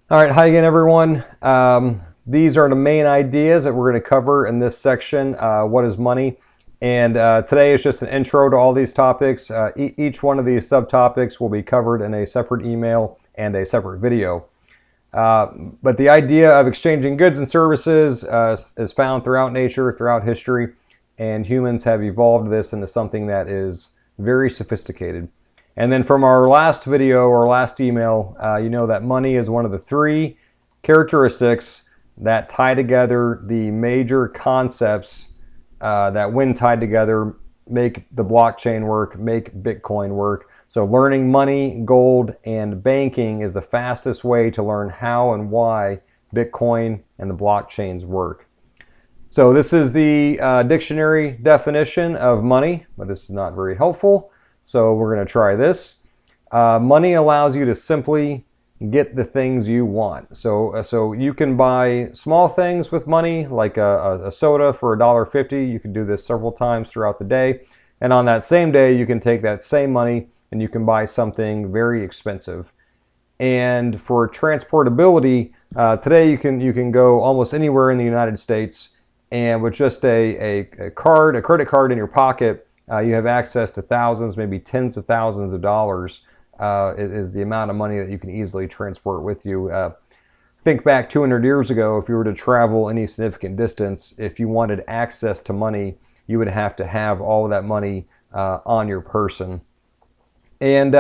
All right, hi again, everyone. These are the main ideas that we're going to cover in this section. What is money? And today is just an intro to all these topics. Each one of these subtopics will be covered in a separate email and a separate video. Uh, but the idea of exchanging goods and services is found throughout nature, throughout history, and humans have evolved this into something that is very sophisticated. And then from our last video or last email, you know that money is one of the three characteristics that tie together the major concepts that, when tied together, make the blockchain work, make Bitcoin work. So learning money, gold, and banking is the fastest way to learn how and why Bitcoin and the blockchains work. So this is the dictionary definition of money, but this is not very helpful. So we're going to try this. Money allows you to simply get the things you want. So you can buy small things with money, like a soda for $1.50. You can do this several times throughout the day. And on that same day, you can take that same money and you can buy something very expensive. And for transportability, today you can go almost anywhere in the United States, and with just a credit card in your pocket, you have access to thousands, maybe tens of thousands of dollars. Is the amount of money that you can easily transport with you. Think back 200 years ago, if you were to travel any significant distance, if you wanted access to money, you would have to have all of that money on your person. And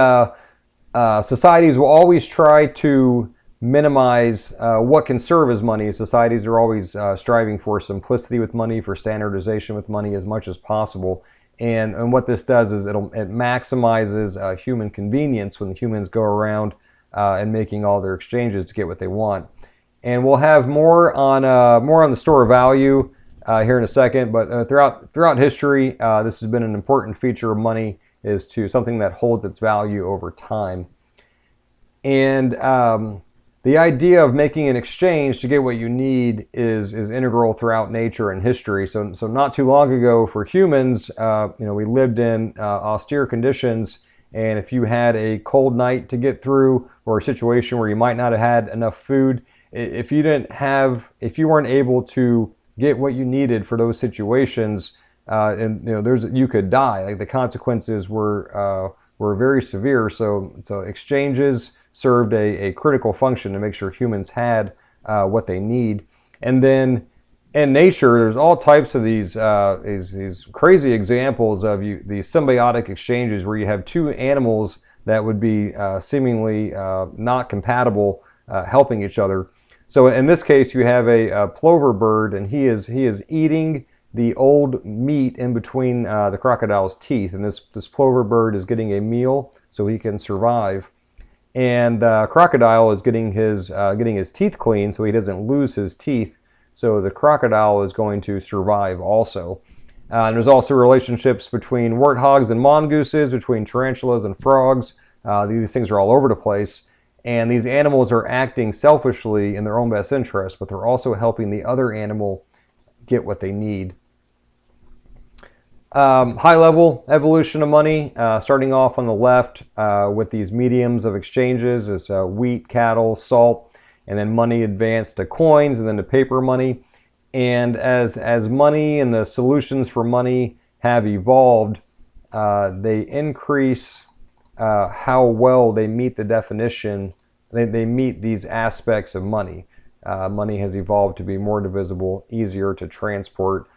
societies will always try to minimize what can serve as money. Societies are always striving for simplicity with money, for standardization with money as much as possible. And what this does is it maximizes human convenience when the humans go around and making all their exchanges to get what they want. And we'll have more on the store of value here in a second. But throughout history, this has been an important feature of money, is to something that holds its value over time. And the idea of making an exchange to get what you need is integral throughout nature and history. So not too long ago, for humans, we lived in austere conditions, and if you had a cold night to get through, or a situation where you might not have had enough food, if you weren't able to get what you needed for those situations, you could die. Like, the consequences were very severe. So exchanges served a critical function to make sure humans had what they need. And then in nature, there's all types of these crazy examples of these symbiotic exchanges where you have two animals that would be seemingly not compatible helping each other. So in this case, you have a plover bird, and he is eating the old meat in between the crocodile's teeth, and this plover bird is getting a meal so he can survive. And crocodile is getting his teeth clean so he doesn't lose his teeth. So the crocodile is going to survive also. And there's also relationships between warthogs and mongooses, between tarantulas and frogs. These things are all over the place. And these animals are acting selfishly in their own best interest, but they're also helping the other animal get what they need. High-level evolution of money, starting off on the left with these mediums of exchanges, is wheat, cattle, salt, and then money advanced to coins, and then to paper money. And as money and the solutions for money have evolved, they increase how well they meet the definition. They meet these aspects of money. Money has evolved to be more divisible, easier to transport,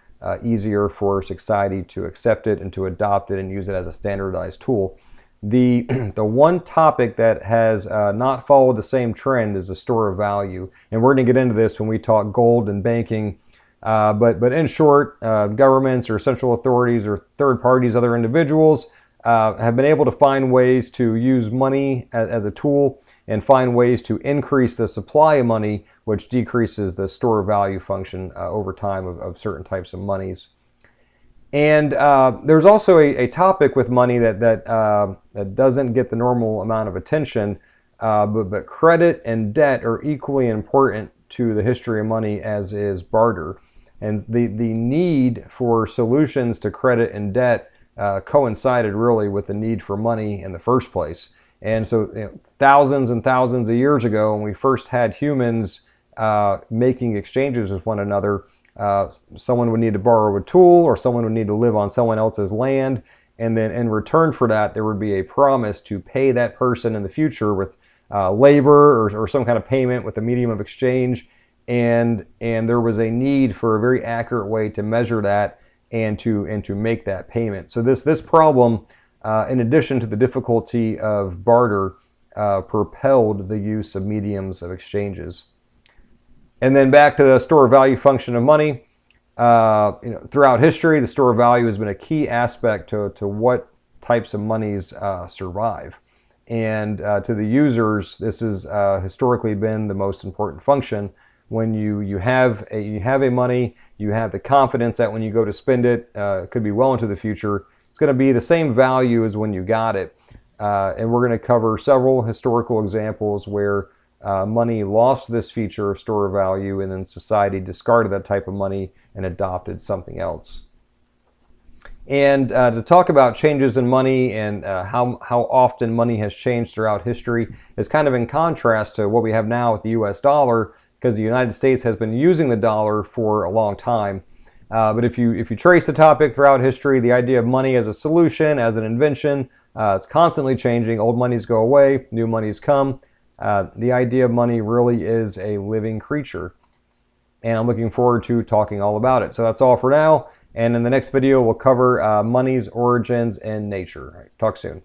easier for society to accept it and to adopt it and use it as a standardized tool. The one topic that has not followed the same trend is the store of value, and we're going to get into this when we talk gold and banking. But in short, governments or central authorities or third parties, other individuals, have been able to find ways to use money as a tool and find ways to increase the supply of money, which decreases the store of value function over time of certain types of monies. And there's also a topic with money that doesn't get the normal amount of attention, but credit and debt are equally important to the history of money, as is barter. And the need for solutions to credit and debt coincided really with the need for money in the first place. And so thousands and thousands of years ago, when we first had humans making exchanges with one another, someone would need to borrow a tool, or someone would need to live on someone else's land, and then in return for that, there would be a promise to pay that person in the future with labor or some kind of payment with a medium of exchange. And there was a need for a very accurate way to measure that and to make that payment. So this problem, in addition to the difficulty of barter, propelled the use of mediums of exchanges. And then back to the store of value function of money. Throughout history, the store of value has been a key aspect to what types of monies survive. And to the users, this has historically been the most important function. When you have a money, you have the confidence that when you go to spend it, it could be well into the future, it's going to be the same value as when you got it. And we're going to cover several historical examples where money lost this feature of store of value, and then society discarded that type of money and adopted something else. And to talk about changes in money and how often money has changed throughout history is kind of in contrast to what we have now with the US dollar, because the United States has been using the dollar for a long time. But if you trace the topic throughout history, the idea of money as a solution, as an invention, it's constantly changing. Old monies go away, new monies come. The idea of money really is a living creature. And I'm looking forward to talking all about it. So that's all for now. And in the next video, we'll cover money's origins and nature. All right, talk soon.